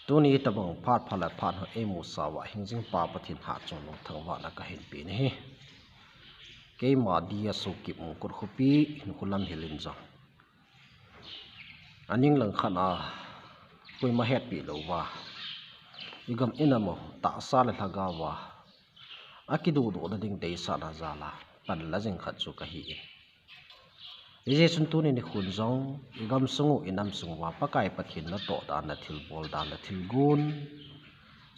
tuni tabang phat phalat phan ho emu sawa hingjing pa pathin ha chung long thangwa na ka hin pi ni ke ma dia so ki kur khupi hulam hilin jang aning lang khana pui ma het pi lo wa igam inamo ta sa la thaga wa akidu do da ding dei sa na zala pan la jing khat chu ka hi ije sun tu ni khun jong igam sungu inam sungwa pakai pathin na to da na thil bol da na thil gun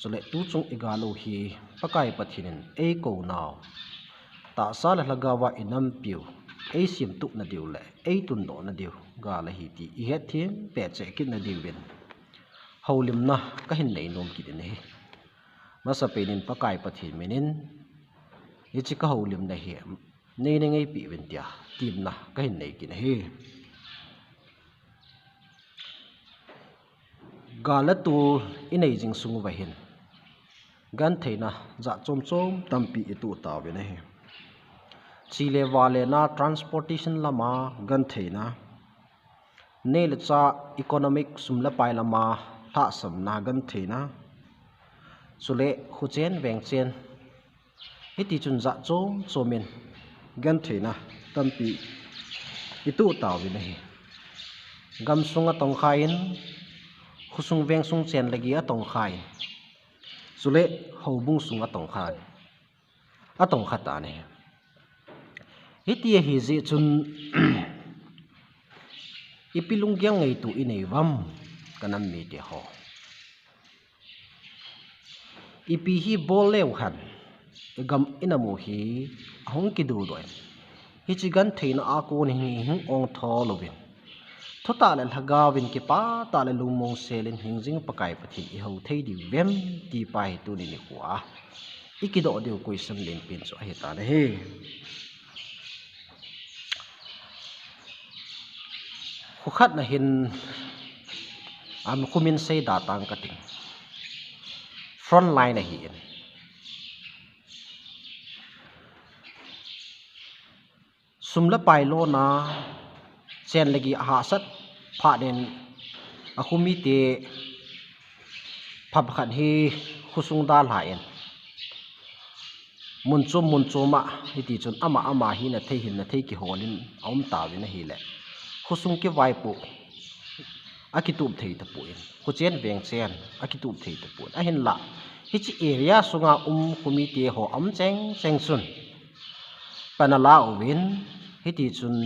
chule tu chung igalo hi pakai pathinin e ko naw ta sa la lagawa inam piu e sim tu na diu le e tun do na diu ga la hi ti i het thim pe che kin na diu ben holim na ka hin nei nom ki den he masa penin pakai pathin menin ichi ka holim na hi nei nei ngai pi ben tia tim na ka hin nei kin he galatu inei jing sungu wa hin gan theina za chom chom tampi itu ta ve ne chile wale na transportation lama gan theina nel cha economic sumla pai lama tha sam na gan theina sule khuchen weng chen hiti chun za chom chomin gan theina tampi itu ta ve ne gam sunga tong khain khusung weng sung chen lagi a tong khai sule hobung sung a tong khan a tong khata ne hiti hi ji chun ipilung gyang ngai tu inei wam kanam mi te ho ipi hi bol lew khan gam inamu hi hong ki du doi hi chi gan theina a ko ni hing ong tho lovin thota le lagawin ki pa ta le lumong selin hingjing pakai pathi i ho thei di vem ti pai tu ni ni kwa ikido de question len pin so he ta ne he khukhat na hin am khumin sei da tang ka ting front line na hi sumla pai lo na chen lagi ha sat pha den akhumi te phap khan hi khusung da lain munchuma hiti chun ama hi na thei hin na thei ki holin om ta wi na hi le khusung ke vai pu akitup thei ta pu in khuchen veng chen akitup thei ta pu a hin la hi chi area sunga khumi te ho am cheng sun panala win hiti chun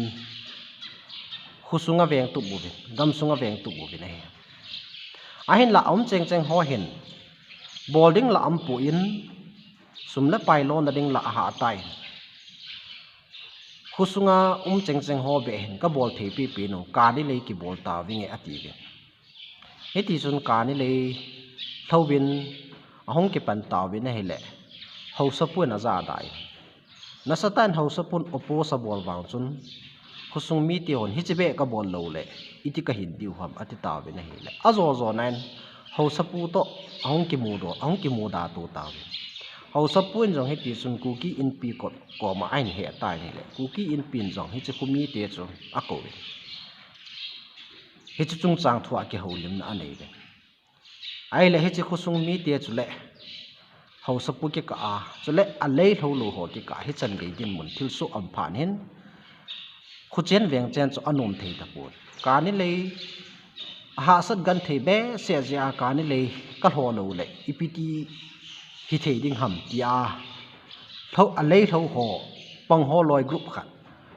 khusunga veng tu bu bin gam sunga veng tu bu bin a hin la om cheng ho hin boarding la am pu in sumla pai lo na ding la ha tai khusunga cheng ho be hin ka bol thei pi no ka ni le ki bol ta winge ati be heti chun ka ni le thowin ahong ki pan ta win he le ho sapu na za dai na satan ho sapun opo sa bol wang chun khusung mi ti hon hichibe ka bol lo le iti ka hin diu ham ati ta be na hi le azo zo nan ho sapu to ahong ki mu da to ta ho sapu in jong heti sun ku ki in pi ko ma ain he ta ni le ku ki in pin jong hi chi khumi te chu a ko hi chi chung chang thua ki ho lim na nei le ai le hi chi khusung mi te chu le ho sapu ki ka a chu le a le tho lo ho ki ka hi chan gei din mun thil su am phan hin khuchen veng chen chu anom thei ta pu ka ni le ha sat gan thei be se ja ka ni le ka ho lo le ipiti hi thei ding ham tia tho a le tho ho pang ho loi group khat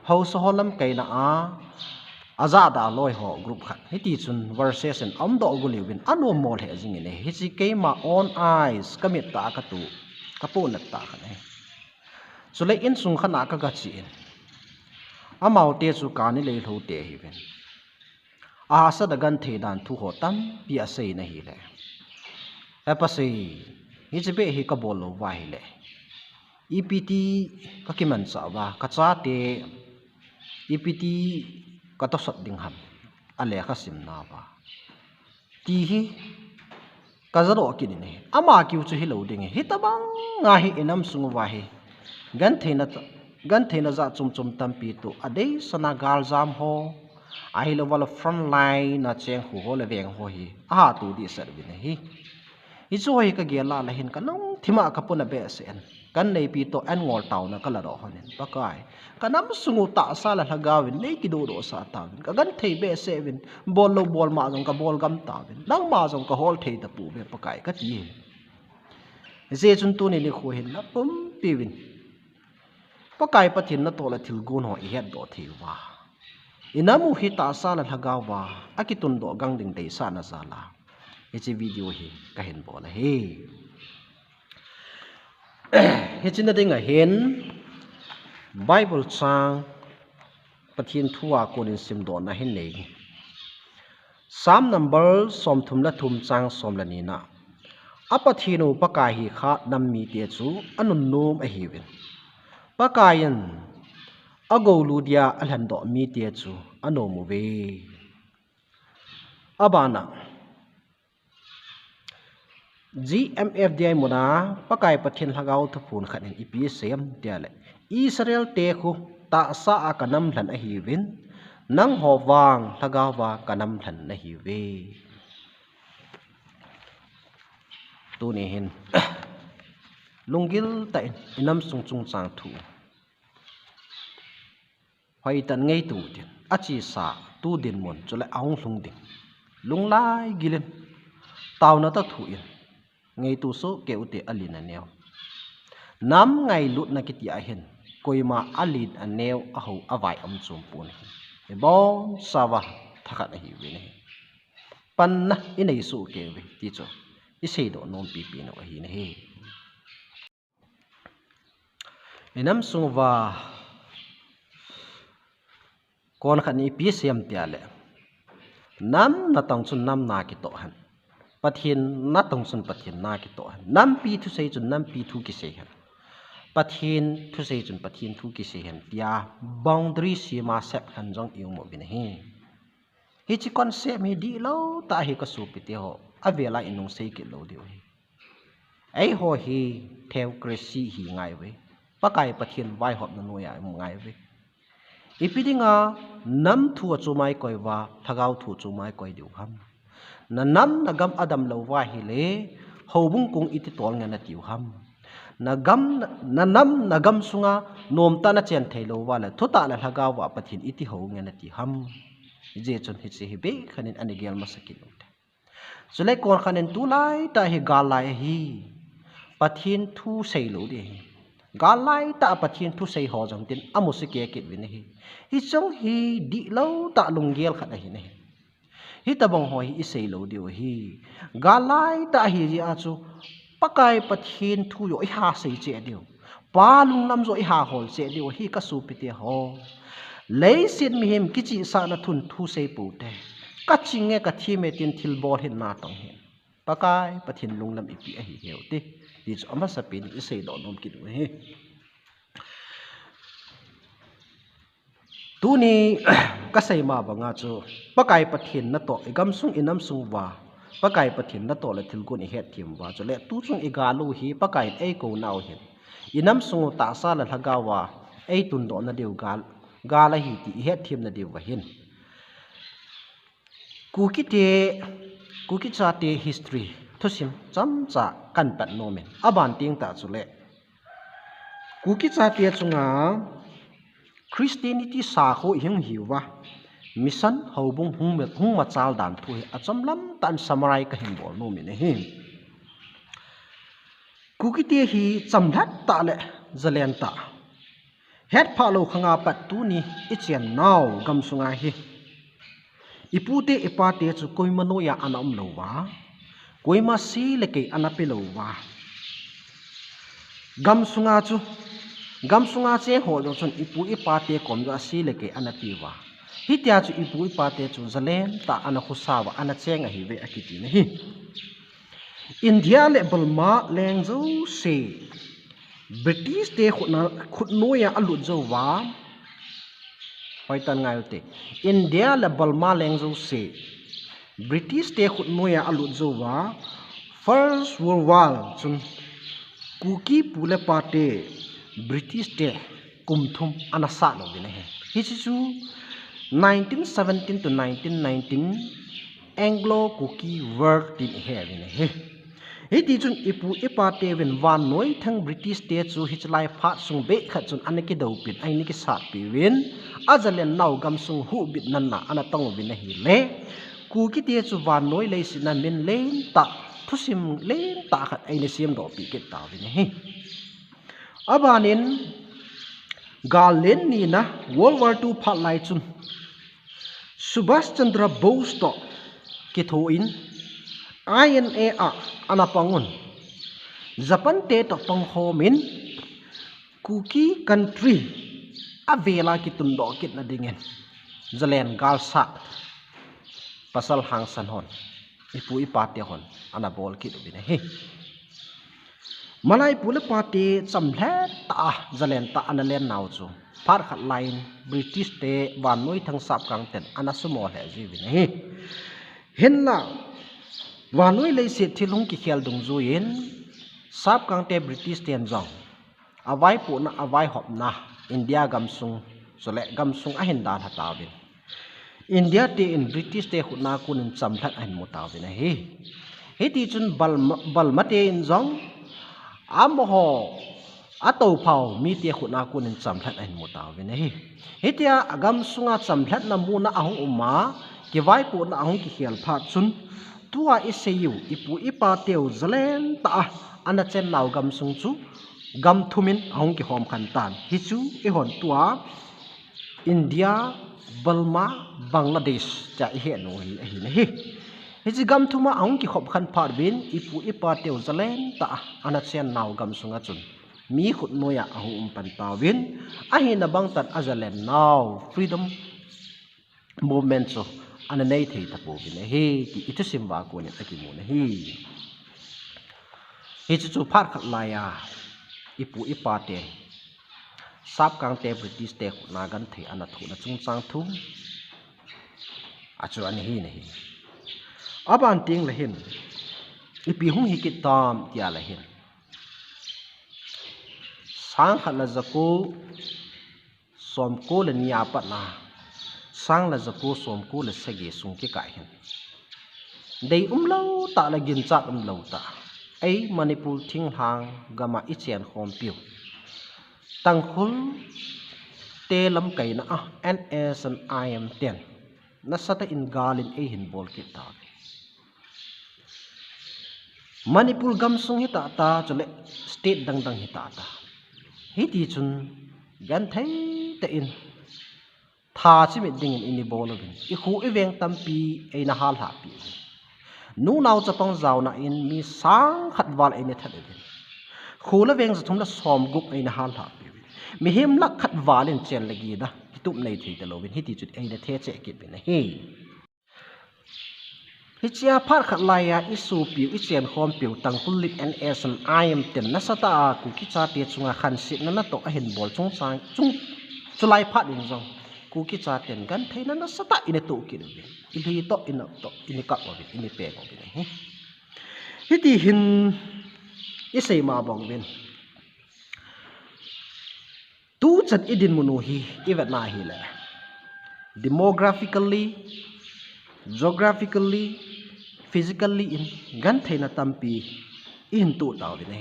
ho so ho lam kai na a aza da loi ho group khat hi ti chun verses an am do gu liwin anom mol he jing ne hi chi ke ma on eyes kamit ta ka tu ka pu na ta khan he so le in sung khana ka ga chi amau te chu ka ni le tho te hi ben a sa da gan the dan thu ho tam pi a sei na hi le apa sei hi che be hi ka bol lo wa hi le ept ka ki man sa wa ka cha te ept ka to sat ding ham ale ka sim na wa ti hi ka zaro ki ni ama ki chu hi lo ding hi tabang nga hi enam sung wa hi gan theina za chum tam pi tu adei sana gal jam ho ai lo wala front line na cheng hu ho le veng ho hi a tu di ser bin hi hi chu hi ka gela la hin ka long thima ka puna be sen kan nei pi to an ngol taw na kala ro honen pakai kanam sungu ta sa la hagawin nei ki do sa tawin ka gan thei be se win bol lo bol ma jong ka bol gam tawin nang ma jong ka hol thei ta pu be pakai ka ti je chun tu ni khu hin na pum piwin pakai pathin na to la thil gun ho i het do thi wa inamu hi ta sa la hagawa akitun do gang ding dei sa na sala hi video hi ka hen bo la he hi chin ding a hen Bible sang pathin thuwa konin sim do na hen nei Psalm number som thum la thum chang som la ni na apathinu pakai hi kha nammi te chu anun nom a hi win pakayan ago ludia alhan do mi te chu anomu ve abana GMFDI muna pakai pathin hagau thupun khanin IPSM tiale Israel te khu ta sa akanam hlan a hi win nang howang hagawa kanam hlan na hi ve tu ni hin lungil ta inam sung chung chang thu hoi tan ngei tu tin achi sa tu din mon chule aung hlung ding lung lai gilen taw na ta thu in ngei tu so ke ute alin aneu nam ngai lut na kiti a hen koima alin aneu a ho awai am chum pun e bon sawa thakat hi we ne pan na inei su ke we ti cho i sei do nom pi pi no hi ne he enam sungwa kon khani pi sem tiale nam na tong chun nam na ki to han pathin na tong chun pathin na ki to han nam pi thu sei chun nam pi thu ki sei han pathin thu sei chun pathin thu ki sei han tia boundary si ma sep han jong yu mo bin he hi chi concept mi di lo ta hi ka su pi te ho avela inung sei ki lo di hi ai ho hi theocracy hi ngai we pakai pathin vai hop na no ya ngai we ipidinga nam thu chu mai koi wa thagau thu chu mai koi diu ham na nam na gam adam lo wa hi le hobung kung iti tol nga na tiu ham na nam na gam sunga nom ta na chen thailo wa la thuta la thagau wa pathin iti ho nga na ti ham je chon hi che hi be khanin anigel masakin chule kon khanen tu lai ta hi gal lai hi pathin thu sei lo de galai ta pathin thu sei ho jong tin amusi ke kit win hi chong hi di lo ta lunggel khat hi ne hi tabong ho hi sei lo dio hi galai ta hi ji a chu pakai pathin thu yo i ha sei che dio pa lung lam zo i ha hol che dio hi ka su pite ho lei sin mi him kichi sa na thun thu sei pu te ka chinge ka thi me tin thil bol hin na tong hin pakai pathin lung lam ipi a hi heu te di chu ama sapin i sei do nom ki du he tu ni ka sei ma ba nga chu pakai pathin na to igam sung inam sung wa pakai pathin na to la thil kun i het thim wa chu le tu chung i ga lu hi pakai ei ko nau hin inam sung ta sa la thaga wa ei tun do na deu ga la hi ti het thim na deu wa hin ku ki cha te history thosim cham cha kan pat no men aban ting ta chu le ku ki cha te chunga Christianity sa kho hing hiwa mission hobung hung ma chal dan thu acham lam tan samurai ka hing bol no men he ku ki te hi chamdhat ta le zalen ta het phalo khanga pat tu ni ichen naw gam sunga hi ipute ipate chu koimano ya anam lo wa koima si le ke anape lo wa gam sunga che ho lo chun ipu ipate kom ga si le ke anapi wa hi tia chu ipu ipate chu zalen ta ana khusawa ana chenga hi ve akiti ne hi India le Burma lengzo se British te khutno ya alut zo wa hoi tan ngai te India le Burma lengzo se British te khutno ya alut zo wa First World War chun kuki pule pate British te kumthum anasa no bine he hi chu 1917 to 1919 Anglo Cookie War tin he vin he he ti chun ipu ipa te ven van noi thang British te chu hichlai pha sung be kha chun anaki do pin ai ni ki sat pi win azalen nau gam sung hu bit nan na ana tong vin hi le ku ki te chu van noi le sin nan min len ta thusim len ta khat ai ni siam do pi ke ta vin he abanin galen ni na World War II pha lai chun Subhash Chandra Bose to ki tho in INA a anapangun Japan te to pang homin Cookie country avela ki tundo kit na dingen zalen galsa pasal hang san hon ipu ipate hon anabol kit bine he malai pula pate chamhle ta zalen ta analen naw chu par khat line British te wan noi thang sap kang ten anasumo he ji bine he henna wan noi le se thilung ki khel dung zo yin sap kang te British ten jong avai pu na avai hop na India gamsung sole gamsung ahin dan hatawin India te in British te khuna kunin chamthat an mutawin he ti chun bal mate in jong amho ato phau mi te khuna kunin chamthat an mutawin he tia agam sunga chamthat na muna ahung umma ki vai pu na ahung ki khel pha chun tua iseyu ipu ipa teu zalen ta ana chen naw gam sung chu gam thumin ahung ki hom khan tan hi chu e hon tua India Burma Bangladesh cha he no hi ne hi chi gam thuma ahung ki khop khan phar bin ipu ipa teu zalen ta ana chen naw gam sunga chun mi khut noya ahum pan tawin ahi na bang tat azalen now freedom movement so ana nei thei ta po bin he ki itu simba ko ne taki mo ne hi chu phar khat la ya ipu ipa te sap kang te British te na gan thei ana thu na chung chang thu achu an hi ne hi aban ting la hin ipi hung hi ki tam tia la hin sang khat la zaku som ko le nia pat na sang la zaku som ko le sege sung ki kai hin dei lo ta la gin chat lo ta ai Manipur thing hang gama ichen khom piu tang khul te lam kai na NS and IM 10 na sata in galin e hin bol ki ta Manipur gam sung hi ta chule state dang hi ta hi ti chun gan thai te in tha chi me ding in ni bol bin I khu e veng tampi e na hal ha pi nu naw chapang zaw na in mi sang khat wal e ne that e khu la veng thum la som gup e na hal ha pi mi him lak khat walin chen lagi da tup nei thei te lovin hi ti chut e na the che ki bin he hi chia phar khat la ya isu pi I chen khom pi tang khul lit NS and IM 10 na sata ku ki cha te chunga khan sit na to a hin bol chung sang chung chulai phat in jong ku ki cha ten gan theina na sata ine to ki de I hi to ina to ini ka wa bi ini pe ko bi hi ti hin I sei ma bong bin tu chat idin munu hi iwat na hi la demographically geographically physically in gan theina tampi in tu taw din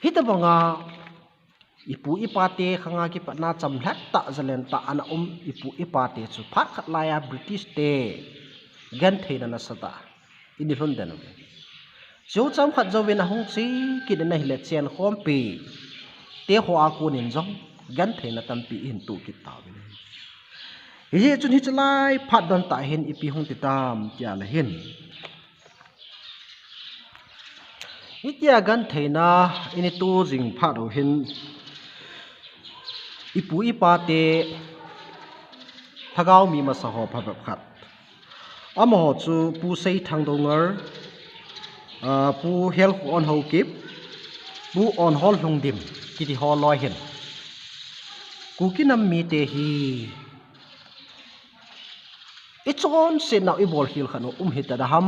hi ta banga ipu ipate khanga ki patna chamhlat ta zalen ta ana ipu ipate chu phat khat la ya British te gan theina na sata ini lon den jo cham khat jo wen hong chi ki na hi le chen khom pi te ho a ku nin jong gan theina tampi in tu ki taw hi chun hi chlai phat don ta hen ipi hong ti tam kya la hen itia gan theina ini tu jing phat ho hin ipu ipate thagau mi ma sa ho phat khat amo chu pu sei thang dongar pu hel on ho kip pu on hol hlung dim ki ti ho loi hen ku ki nam mi te hi ichon se naw I bol hil khano hita da ham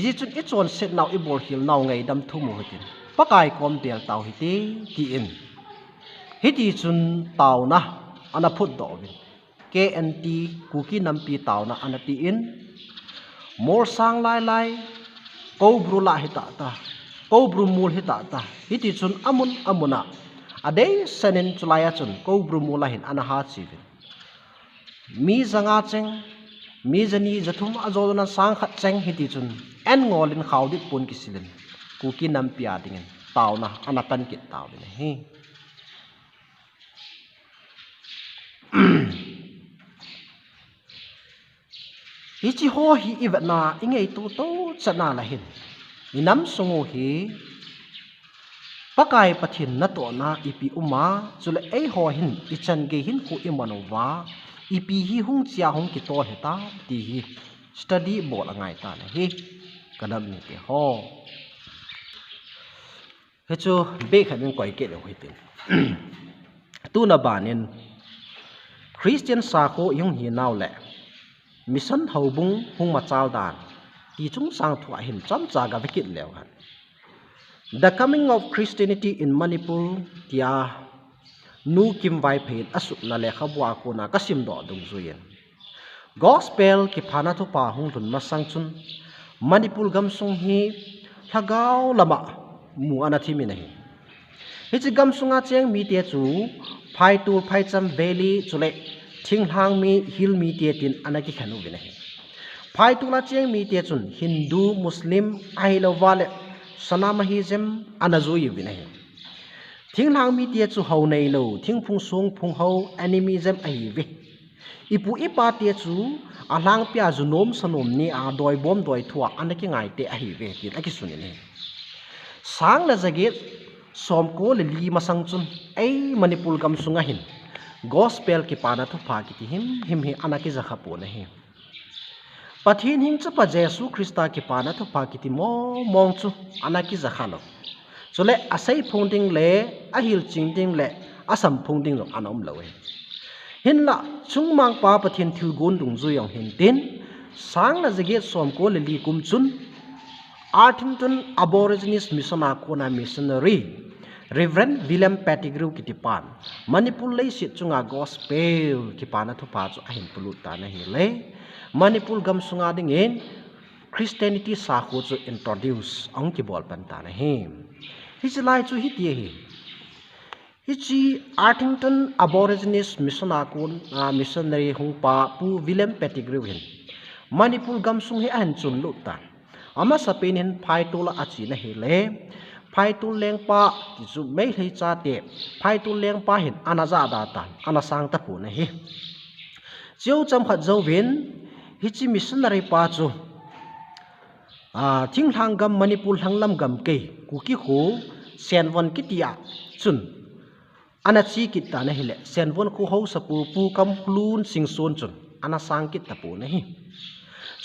ji chun ichon se naw I bol hil naw ngai dam thu mu hitin pakai kom tel taw hiti ti in hiti chun taw na ana phut do bin KNT kuki nampi taw na anati in mor sang lai ko bru la hita ta ko bru mul hita ta hiti chun amuna adei sanin chulaya chun ko bru mula hin ana ha chi bin mi zanga cheng mi jani jathum azolna sang khat cheng hiti chun en ngolin khawdit pun kisilin kuki nampi adingen taw na anatan kit taw bin hi hichi ho hi iwatna ingei to chana la hin inam sungu hi pakai pathin na to na ipi uma chule ei ho hin ichan ge hin hu imanova ipi hi hung chia hung ki to heta ti hi study bol angai ta na hi kanam ni ke ho he chu be khamin koi ke le hoitin tu na banin Christian sa ko yung hi naw le mission haubung hung machal dan ti chung sang thua hin cham cha ga vikit lew han the coming of Christianity in Manipur tia nu kim vai phet asu na le khabwa ko na kasim do dung zuyen gospel ki phana thu pa hung run masang chun Manipur gam sung hi thagau lama mu anathi mi nahi hi chi gam sunga cheng mi te chu phai tu phai cham valley chule thing hang mi hill mi te tin anaki khanu bine phai tu la cheng mi te chun Hindu Muslim ai lovale sanamahism anazoi bine thing hang mi te chu ho nei lo thing phung sung phung ho animism ai ve ipu ipa te chu alang pya junom sanom ni a doi bom doi thua anaki ngai te ai ve tin aki sunin sang la jaget som ko le li masang chun ei Manipur gam sunga hin gospel ki pana thu pha ki him hi anaki zakha po na hi pathin hing chapa Jesu Krista ki pana thu pha ki mo mong chu anaki zakha lo chole asai phungding le ahil chingding le asam phungding lo anom lo hin la chungmang pa pathin thil gun dung zu yong hin tin sang la jaget som ko le li kum chun Arlington Aborigines Mission Akona missionary Reverend William Pettigrew kitipan Manipur lay sit chunga gospel kipana thu pa chu ahin pulut ta na hi le Manipur gam sunga dingin Christianity sa khu chu introduce ang ki bol pan ta na hi hi chlai chu hi ti hi hi chi Arlington Aborigines Mission Akona missionary hung pa pu William Pettigrew hin Manipur gam sung hi ahin chun lu ta ama sapin hin phai tu la achi na hi le phai tu leng pa ti chu mai thei cha te phai tu leng pa hin anaza da tan anasang ta pu na hi chiu cham khat zo win hi chi missionary pa chu thing thang gam Manipur hanglam gam ke ku ki khu senwon kitia chun anachi kit ta na hi le senwon khu ho sapu pu kam klun singson chun anasang kit ta pu na hi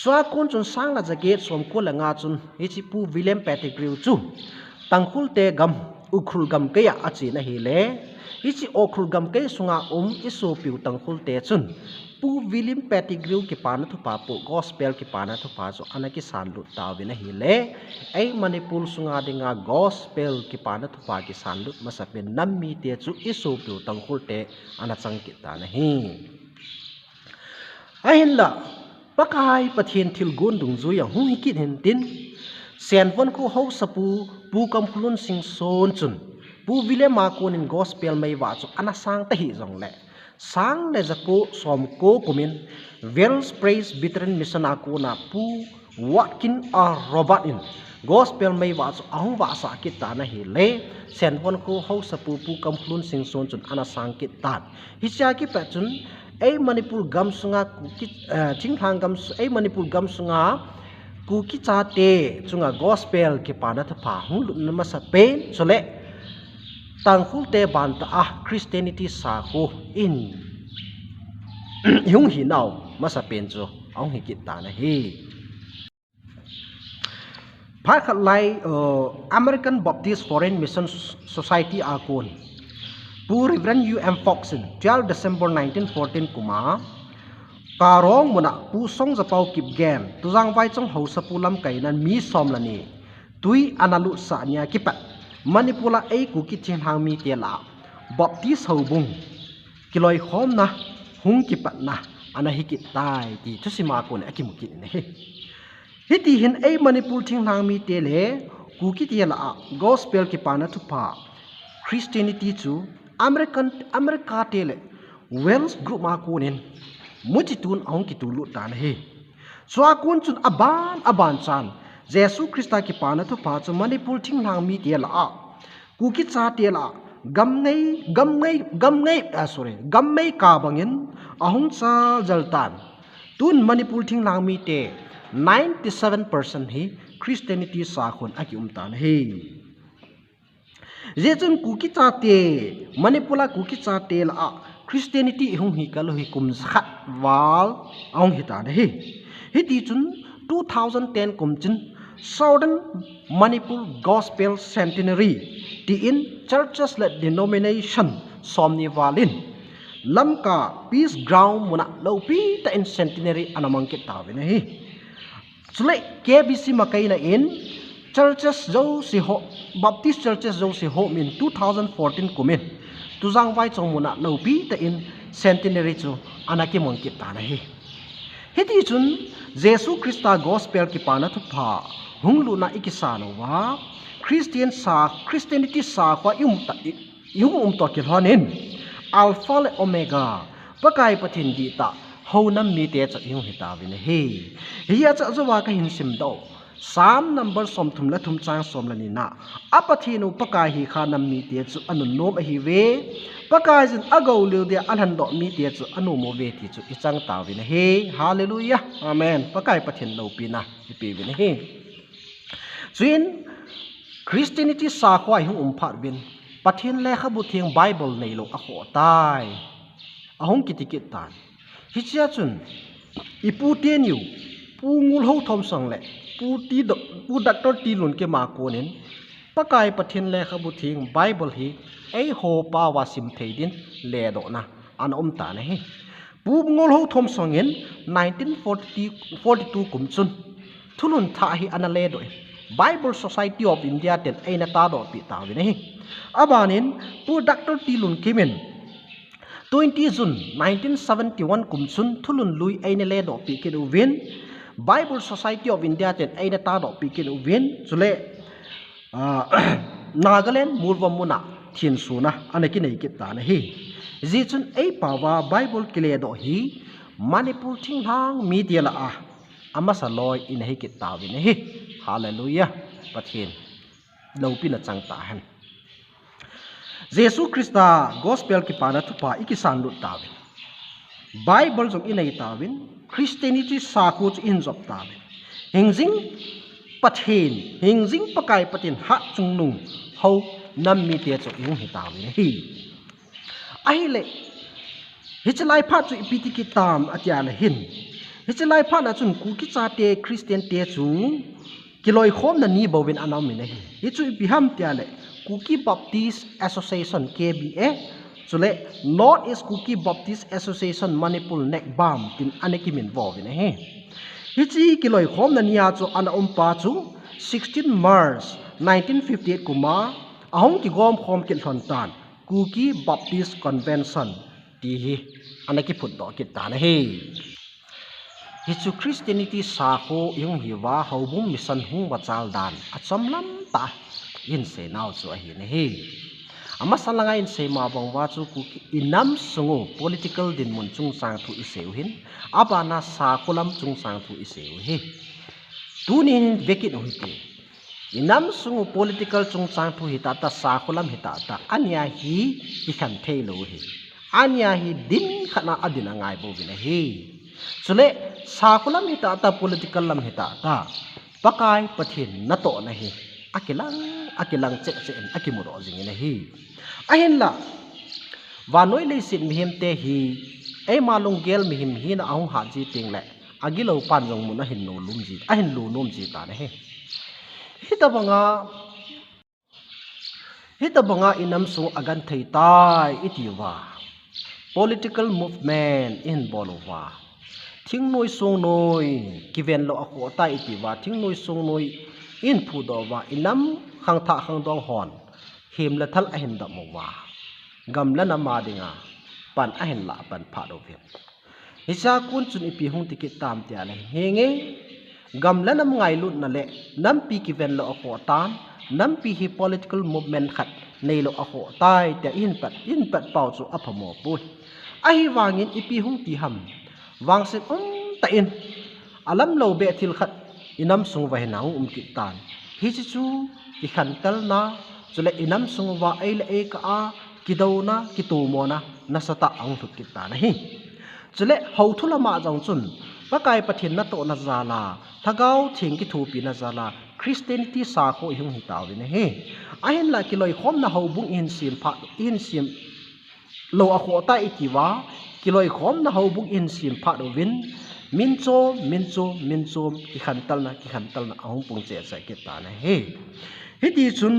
swa kun chun sang la jaget som ko la nga chun hi chi pu William Pettigrew chu tangkhul te gam ukhul gam ke ya achi na hi le hi chi okhul gam ke sunga isu piu tangkhul te chun pu William Pettigrew ki pana thu pa pu gospel ki pana thu pa chu anaki san lu taw na hi le ai Manipur sunga dinga gospel ki pana thu pa ki san lu masapen nammi te chu isu piu tangkhul te anachang ki ta na hi ahin la pakai pathin thil gun dung zu yang hu hi kin hen tin sen von ko ho sapu pu kam khulun sing son chun pu vile ma kon in gospel mai wa chu ana sang ta hi jong le sang le jaku som ko kumin Wells Praise Veteran Mission akuna pu watkin a robot in gospel mai wa chu ahung wa sa ki ta na hi le sen von ko ho sapu pu kam khulun sing son chun ana sang ki ta hi cha ki pa chun ai Manipur gam sunga ki chingthang gam ai Manipur gam sunga ku ki cha te chunga gospel ki pana tha pha hu lu ma sa pen chole tangkhul te ban ta Christianity sa ko in yung hi naw ma sa pen chu ong hi ki ta na hi phar khat lai American Baptist Foreign Mission Society akon pu Reverend U.M. Foxin 12 December 1914 kuma karong muna pu song zapau kip gen tuzang vai chong ho sa pulam kainan mi som lani tui analu sa nya kipat Manipula ei ku ki chen hang mi te la Baptist ho bung กิลอยขอมนะหุงกิปัดนะอันนั้นฮิกิตายที่ทุสิมาโกนกิมุกินนะฮิตีเห็นไอ้มันปูทิ้งทางมีเตเลกูคิดเยละกอสเปลกิปานะทุพาคริสเตียนิตี้จูอเมริกาเตเลเวลส์กรุ๊ปมาโกนินมุจิตุนเอากิตุลุดานสวากุนจุนอบานชันเยซูคริสต์กิปานะทุพาจูมันปูทิ้งทางมีเตละกูคิดซาเตละกำไงกาบังเงินอาหงซาจัลตันตุนมันปูทิ้งทางมีเต97% hi Christianity sa khon aki umtan hi jechun kuki chate manipula kuki chate la Christianity hung hi kalo hi kum khat wal aung hi ta hi ti chun 2010 kum chin Southern Manipur Gospel Centenary ti in churches let denomination somni walin lamka peace ground muna lopi ta in centenary anamang ke ta hi Sulai KBC makai na in churches zo si ho Baptist churches zo si ho min 2014 kumin tuzang vai chong muna lopi ta in centenary chu anaki mongkit ta na hi heti chun Jesu Christa gospel ki pana thu pha hunglu na ikisa no wa Christianity sa kwa yung to ki honin alpha le omega pakai pathin di ta honam mi te cha yung hitawin he hiya cha zowa ka hin sim do sam number som thum la thum chang som la ni na apathinu paka hi kha nam mi te chu anu nom hi we paka jin ago lu de alhan do mi te chu anu mo ve ti chu ichang tawin he hallelujah amen pakai pathin lo pi na pi win he chuin Christianity sa khwai hung phat bin pathin le khabu thing Bible nei lo a kho tai ahong kitikit tan hichia chun ipu teniu pu ngul ho thom sang le pu doctor ti lun ke ma konin pakai pathin le khabu thing Bible hi ei ho pa wasim theidin le do na an ta na hi pu ngul ho thom sangin 1942 kum chun thulun tha hi anale do Bible Society of India ten eina ta do pi ta ni abanin pu doctor ti lun kemen 20 June 1971 kumsun thulun lui aine le do pi ke win Bible Society of India ten aine ta do pi ke win chule Nagaland murwa muna thin suna anaki nei ke ta na hi ji chun ei pawa Bible kile do hi Manipur thing hang media la a ama sa loi in hi ke ta win hi hallelujah pathin lo pi na chang ta han Jesu Christa gospel ki pana thupa ikisan lut tawin Bible jong inai tawin Christianity sa khu in job tawin hingjing pathin hingjing pakai patin ha chungnung ho nam mi te chu yung hi tawin hi ai le hichlai pha chu ipiti ki tam atya la hin hichlai pha na chun ku ki cha te Christian te chu kiloi khom na ni bowin anam mi nei hi chu ipiham tia le Kuki Baptist Association KBA chule North East Kuki Baptist Association Manipur nek bam tin aneki min involved in he hichi kiloi khom na nia chu ana pa chu 16 March 1958 kuma ahong ki gom khom kil thon tan Kuki Baptist Convention ti hi aneki phut do ki ta na he hichu Christianity sa ko yung hiwa hobum mission hu wa chal dan achamlam ta in se now so hi ne he ama salanga in se ma bang wa chu ku inam sungu political din mun chung sang thu iseu hin abana sa kolam chung sang thu iseu he tunin vekit hoite inam sungu political chung sang thu hi ta sa kolam hi ta anya hi ikhan thelo he anya hi din khana adina ngai bo bine he chule sa kolam hi ta political lam hi ta pakai pathin na to na he akilang che akimuro jing ne hi ahin la wanoi le sin mihim te hi ei malung gel mihim hi na ahung ha ji ting le agilo pan jong mun na hin no lum ji ahin lu nom ji ta ne he hita banga inam su agan thei tai itiwa political movement in bolova thing noi song noi kiven lo akho ta itiwa thing noi song noi in phu do wa inam khang tha khang dong hon him la thal a hin da mo wa gam la na ma dinga pan a hen la pan pha do ve hisa kun chun ipi hung tikit tam tia le henge gam lanam ngai lut na le nam pi ki ven lo ko tan nam pi hi political movement khat nei lo ko tai te in pat pau chu aphamo pui a hi wangin ipi hung ti ham wang se ta in alam lo be thil khat inam sung wa henau ki tan hi chu ki khan tal na chule inam sung wa ai le e ka a ki do na ki tu mo na na sata ang thuk ki ta na hi chule hau thula ma jong chun pakai pathin na to na zala thagau thing ki thu pi na zala Christianity sa ko hung hi taw ne he a hen la ki loi khom na hau bung in sim pha in sim lo a kho ta itiwa ki loi khom na hau bung in sim pha do win min chom ki khantal na ahong pung che sa ki ta na he hi ti chun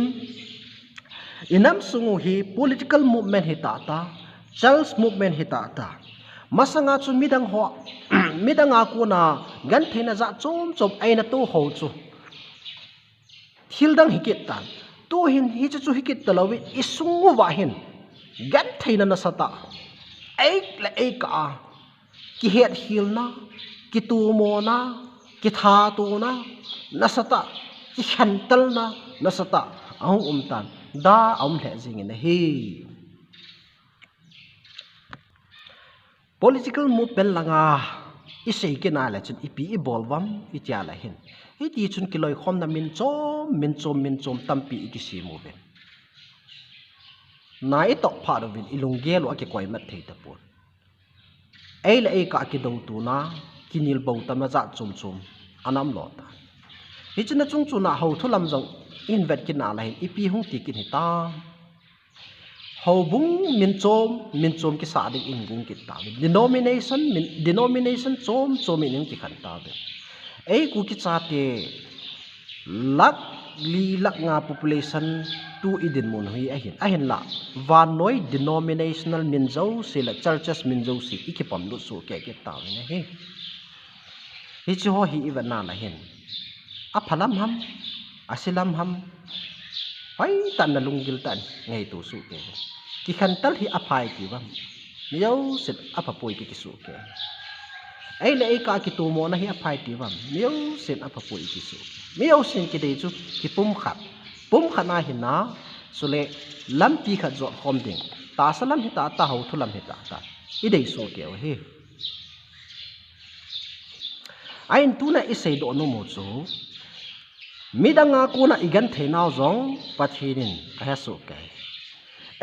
inam sungu hi political movement hi ta Charles movement hi ta masanga chun midang ho midang aku na gan thina za chom aina to ho chu thildang hikit tan to hin hi chu hikit talawi isungu wa hin gan thina na sata ai la ai ka ki het hil na ki tu mo na ki tha tu na nasata ki khantal na nasata ahong tan da le jing in hi political movement langa isei ke na la chun ipi bolwam itia la hin hi ti chun kiloi khom na min chom tampi ki si mu ben na i tok pha do bin ilung gel wa ke koi mat thei ta pon ai la ai ka ki do tu na kinil bau tam za chum anam lo ta hi chuna chung na ho thulam jong invest ki na la hin ipi hung ti kin ta ho bung min chom ki sa ding in gung ki ta denomination chom in ki khan ta be ai ku ki cha te lak nga population tu idin mon hui a hin la van noi denominational minzo se la churches minzo si ikipam lu so ke ta ne he hi chu ho hi iwan na hin a phalam ham asilam ham pai tan na lungil tan ngai tu su ke ki khantal hi aphai ki bam miyo sit apapoi ki su ke ai le ka ki tu mo na hi aphai ti bam miyo sit apapoi ki su miyo sin ki dei chu ki pum khat na hin na sule lam pi khat zo khom ding ta salam hi ta ho thulam hi ta i dei su ke he ain tu na isei do no mo chu midanga ko na igan theinau zong pathinin a su ke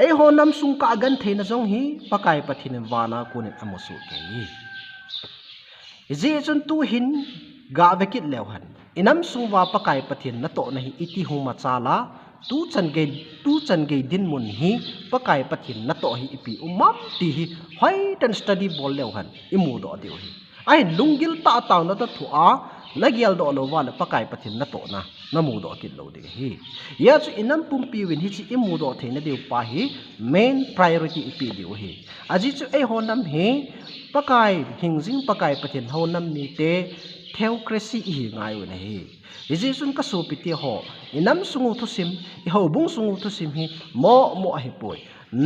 ai ho nam sung ka gan theina zong hi pakai pathinin wana ko ni amosu ke ji chun tu hin ga vekit lewhan inam sung wa pakai pathin na to na hi iti hu ma chala tu chan ge din mun hi pakai pathin na to hi ipi umam ti hi hoi tan study bol lewhan imu do diu hi ai lungil ta na ta thu a lagial do lo wala pakai pathin na to na mu do kit lo de hi ya chu inam pum pi win hi chi imu do theina deu pa hi main priority ipi deu hi aji chu ai honam hi pakai hingjing pakai pathin honam mi te theocracy hi ngai wen hi ji sun ka su pi ti ho inam sungu thu sim i ho bung sungu thu sim hi mo hi poi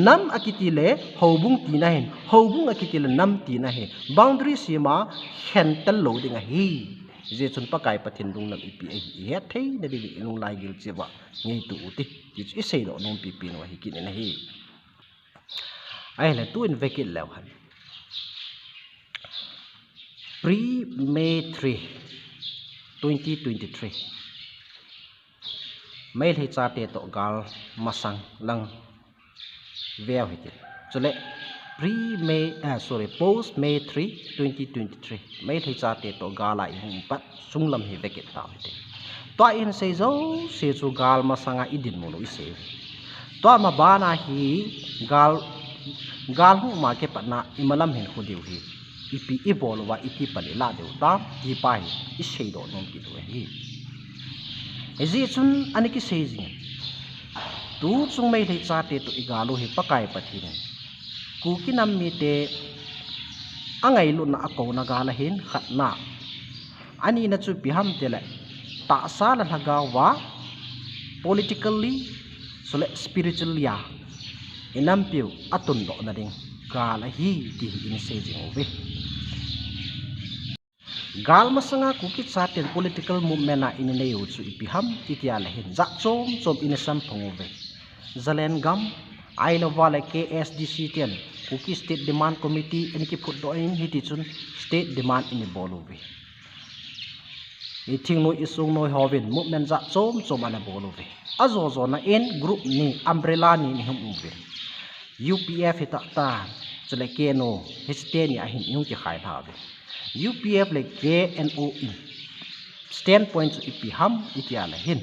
nam akiti le ho bung ti na hen ho bung akiti le nam ti na he boundary sima hental lo ding hi je chun pakai pathin dung nam ipi he thei na di lung lai gil chewa ngei tu uti ti chi sei do nom pi no hi kin na hi ai la tu in vekil law han pre May 3 2023 mai thei cha te to gal masang lang veo hi ti chule post May 3 2023 mai thei cha te to gala i hum pat sunglam hi veket ta hi to in sei zo se chu gal masanga idin mo lo ise to ma bana hi gal hu ma ke patna imalam hin khu diu hi ipi ibol wa iti pali la deu ta ti pai i sei do nom ki do hi ezi chun aniki sei jing tu chung mai thei cha te to igalo hi pakai pathin ku kinam mi te angai lu na ako na gala hin khatna ani na chu biham te la ta sa la hagawa politically sole spiritually ya inam piu atun do na ding gal hi ti in se jing ove gal masanga kuki chaten political movement na in nei chu ipiham titia la hin za chom in sam phongove zalen gam ailova la KSDC ten kuki state demand committee in ki phut do in hiti chun state demand in bolove meeting no isung no hovin movement za chom ana bolove azo na en group ni umbrella ni hum uve UPF hita ta chule keno histe ni ahin yung ki khai thawe UPF le KNO in standpoint chu ipiham itia la hin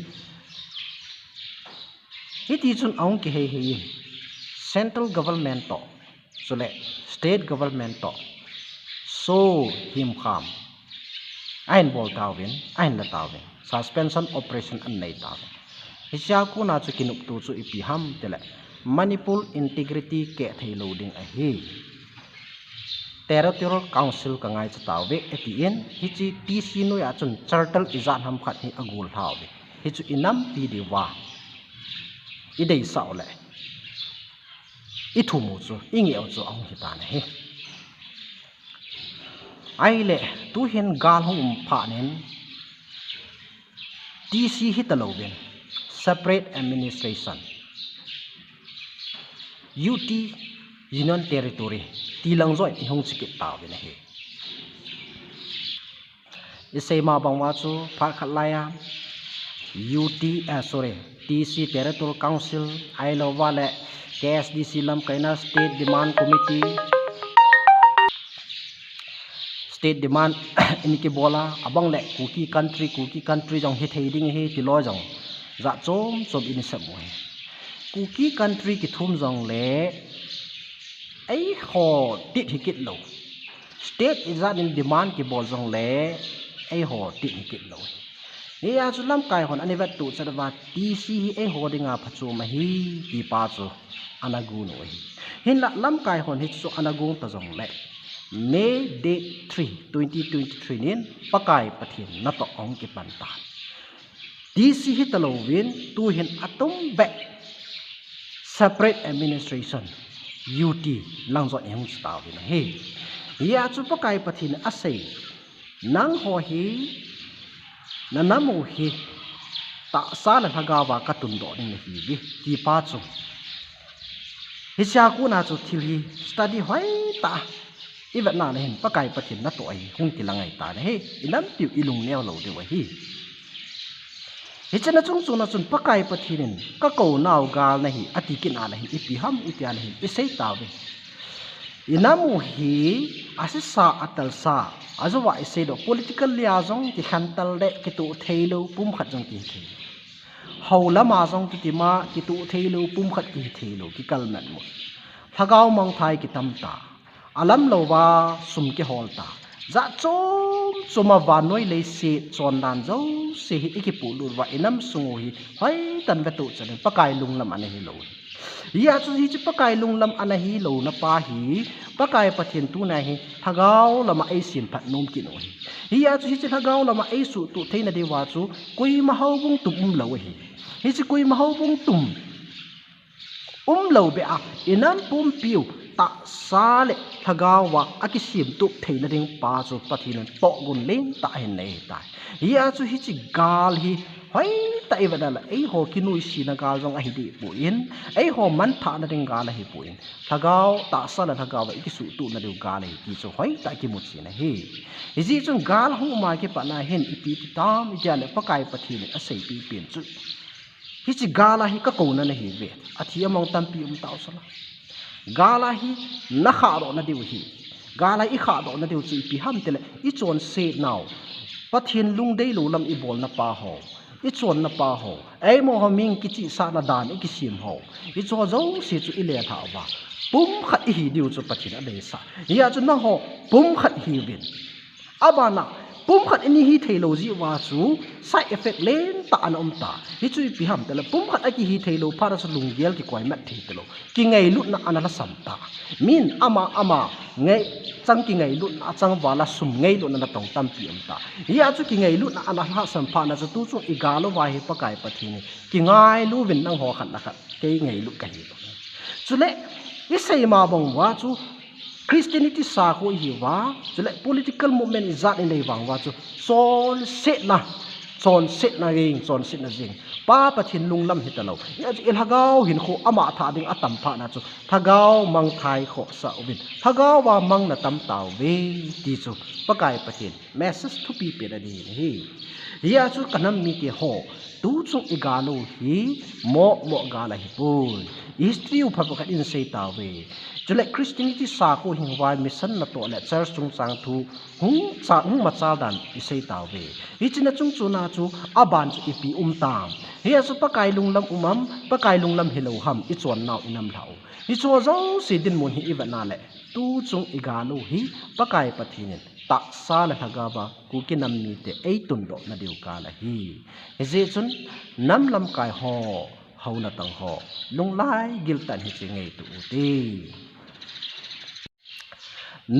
hiti chun aung ki he central government to chule state government to so him kham ain bol tawin ain la tawin suspension operation an nei taw hisya ku na chu kinup tu chu ipiham tele Manipur integrity ke thailo ding a hi territorial council ka ngai chatawe atn hichi TC no ya chun chartal izan ham khat hi agul thawe hichu inam pi dewa idei saule ithumu chu ingeu chu ang hitana he aile tu hen gal hum pha nen TC hitaloben separate administration UT Union Territory tilang zoi ti hong chikit taw na he isay ma bangwa chu phar khalaya UT TC Territorial Council Ailova le KSDC lam kaina State Demand Committee State Demand iniki bola abang le kuki country jong he thading he ti lo jong za chom in sab mo he kuki country ki thum jong le ai ho tit hikit lo state izan in demand ki bol jong le ai ho tit hikit lo ni ya chu lam kai hon anivat tu chadwa TC ai ho dinga phachu ma hi ki pa chu anagu no hi hin la lam kai hon hi chu anagu ta jong le May date 3 2023 nin pakai pathin na to ong ki panta TC hitalowin tu hin atom back separate administration UT langzot yang staw na he ya chu pakai pathin asai nang ho hi nanamu hi ta sala thagawa katun do ni hi bi ki pa chu hi cha ku na chu thil hi study hoi ta ivat na hin pakai pathin na to ai hung ti langai ta he inam tiu ilung neo lo de wa hi hichana chung na chun pakai pathinin ka ko naw gal na hi atikin ala hi ipiham utian hi isei tawe inamu hi asisa atal sa azuwa isei do political liazong ti khantal de ki tu thailo pum khat jong ki the haula ma jong ki ma ki tu thailo pum khat ki thailo ki kalman mo thagaw mang thai ki tamta alam lowa sum ki holta za choma vanoi le se chon dan zo se hi ki pu lu wa inam sungu hi hoi tan ve tu chan pakai lunglam ana hi lo ya chu hi chi pakai lunglam ana hi lo na pa hi pakai pathin tu na hi thagaw lama ai sin phat num ki no hi ya chu hi chi thagaw lama ai su tu theina de wa chu koi ma hau bung tum lo hi chi koi ma hau bung tum lo be a inam pum piu ta sale thagawa akisim tu theina ding pa chu pathin to gun len ta hen nei ta ya chu hi chi gal hi hoi ta ibadala ei ho kinui sina gal jong a hi di puin ei ho man tha na ding gal hi puin thagaw ta sala thagawa ikisu tu na de gal hi ki chu hoi ta ki mu sina hi ji chung gal hu ma ki pa na hen ipi ti tam ja le pakai pathin a sei pi pin chu hi chi gala hi ka ko na hi ve athi among tam pi taw sala gala hi na kha ro na diu hi gala i kha do na diu chi pi ham tele i chon se naw pathin lung dei lo lam i bol na pa ho i chon na pa ho ei mo ho ming ki chi sa na dan i ki sim ho i cho zo se chu i le tha wa pum khat hi diu chu pathin a le sa ya chu na ho pum khat hi win abana pum khat ini hi thailo ji wa chu side effect len ta an ta hi chu pi ham tele pum khat aki hi thailo phara chu lung gel ki koi mat thi telo ki ngai lut na anala sam ta min ama ngai chang ki ngai lut na chang wala sum ngai lut na tong tam pi ta ya chu ki ngai lut na ana ha sam pha na chu tu chu igalo wa hi pakai pathini ki ngai lu win nang ho khat na khat ke ngai lut ka hi chu le isei ma bong wa chu Christianity sa ko hi wa chule political movement izat in dei wang wa chu chon set na jing pa pathin lunglam hitalo ya il hagau hin kho ama tha ding atam pha na chu thagau mang thai kho sa ubin thagau wa mang na tam taw ve ti chu pakai pathin message to pi pe da ni hi ya chu kanam mi ke ho tu chu igalo hi mo ga la hi pun history u pha pakhat in sei taw ve chule Christianity sa ko hin wai mission na to le church chung chang thu hung ma cha dan isei taw ve hi china chung chu na chu aban chu ipi tam hi asu pakai lunglam pakai lunglam hilo ham i chon naw inam lau hi cho zo si din mun hi ibana le tu chung igalo hi pakai pathinin ta sa la thaga ba ku kinam mi te ei tun do na diu ka la hi je chun nam lam kai ho na tang ho lung lai gil tan hi chingei tu ti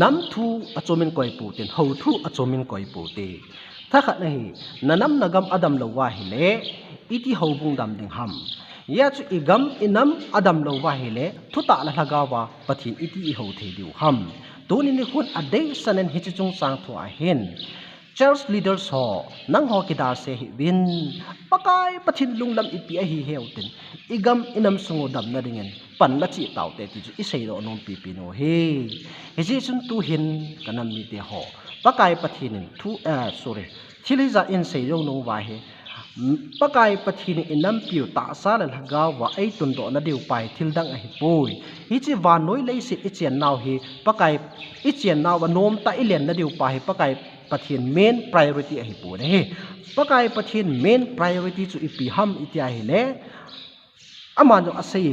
nam thu achomin koi pu tin ho thu achomin koi pu ti tha khat nei nanam nagam adam lo wa hi le iti ho bung dam ding ham ya chu igam inam adam lo wa hi le thu ta la thaga wa pathin iti ho the diu ham tu ni khun ade sanen hi chung sang thu a hen church leaders ho nang ho kidar se hi bin pakai pathin lunglam ipi a hi heutin igam inam sungo dam na dingen pan la chi taw te ti chu isei ro nom pi pi no he ji sun tu hin kanam mi te ho pakai pathin thu thiliza in sei ro no wa he pakai pathin inam piu ta sa la ga wa ai tun do na diu pai thil dang a hi pui hi chi wa noi lei se i chen naw hi pakai i chen naw wa nom ta ilen na diu pa hi pakai pathin main priority a hi pu ne he pakai pathin main priority chu ipi ham itia hi le aman jo asei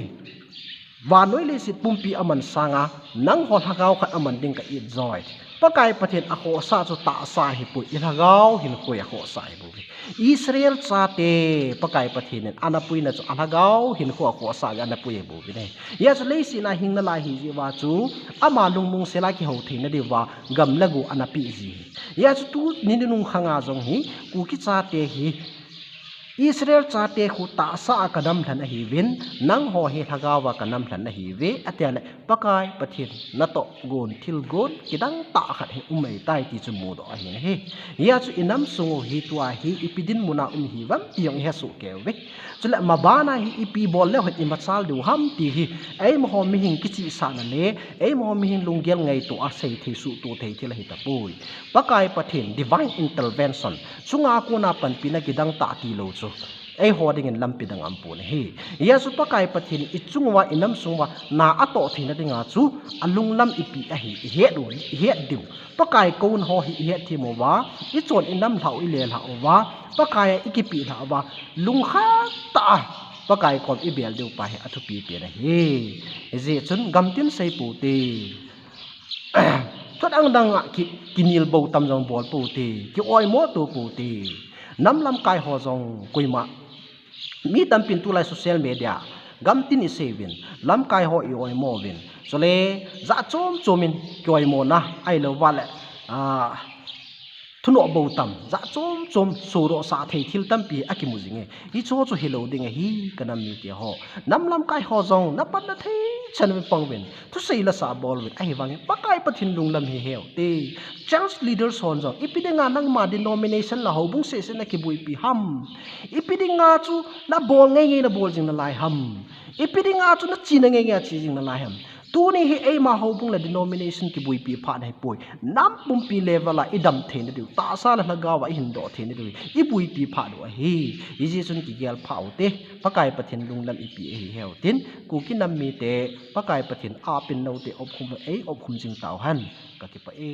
wa noi le sit pumpi aman sanga nang hol hagau khat aman ding ka i joy pakai pathin a kho sa chu ta sa hi pu i hagau hin khoi a kho sa hi bu Israel cha te pakai pathin anapui na chu hagau hin kho sa ga anapui bu bi ne ya chu le si na hing na la hi ji wa chu ama lungmung sela ki ho thein na de wa gam lagu anapi ji ya chu tu ni nung khanga jong hi ku ki cha te hi Israel cha te khu ta sa kadam than hi win nang ho he thagawa kanam than hi we atele pakai pathin na to gon thil gon kidang ta khat he umei tai ti chu mu do hi he ya chu inam sungo hi tua hi ipidin muna hi wam tiang he su ke we chula mabana hi ipi bol le hot imachal du ham ti hi ei mo mi hing kichi sa na le ei mo mi hing lunggel ngai to a sei thi su tu thei thil hi ta pui pakai pathin divine intervention chunga ko na pan pina kidang ta ti lo ai hoding in lampi dang ampun hi ya su pakai pathin ichungwa inam sungwa na ato thina dinga chu alung lam ipi a hi he diu pakai kon ho hi he thi mo wa I chon inam thau I le la wa pakai ikipi la wa lung kha ta pakai kon I bel diu pa hi athu pi pe na hi je chun gamtin sei pu ti thot ang dang kinil bo tam jong bol pu ti ki oi mo tu pu ti nam lam kai ho jong kuima mi tam pin tu lai social media gam tin I sevin lam kai ho I oi mo win chole za chomin koi mo na ai lo wale thuno bo tam za chom suro sa thei thil tam pi akimu jinge hi cho chu hilo dinge hi kanam mi te ho nam lam kai ho jong na pat na thei chan mi pangwen thu sei la sa bol win ai wang pakai pathin lung lam hi heu te church leaders hon jong ipidinga nang ma denomination la ho bung se na ki bui pi ham ipidinga chu na bol ngai na bol jing na lai ham ipidinga chu na chi na ngai chi jing na lai ham tu ni hi ei ma ho bung la denomination ki bui pi pha nai poi nam pum pi level la idam thein du ta sa la ga wa hin do thein du I bui pi pha do hi I ji sun ki gel phau te pakai pathin lung lam I pi hi heu tin ku ki nam mi te pakai pathin a pin no te op khum ei op khum jing taw han ka ti pa e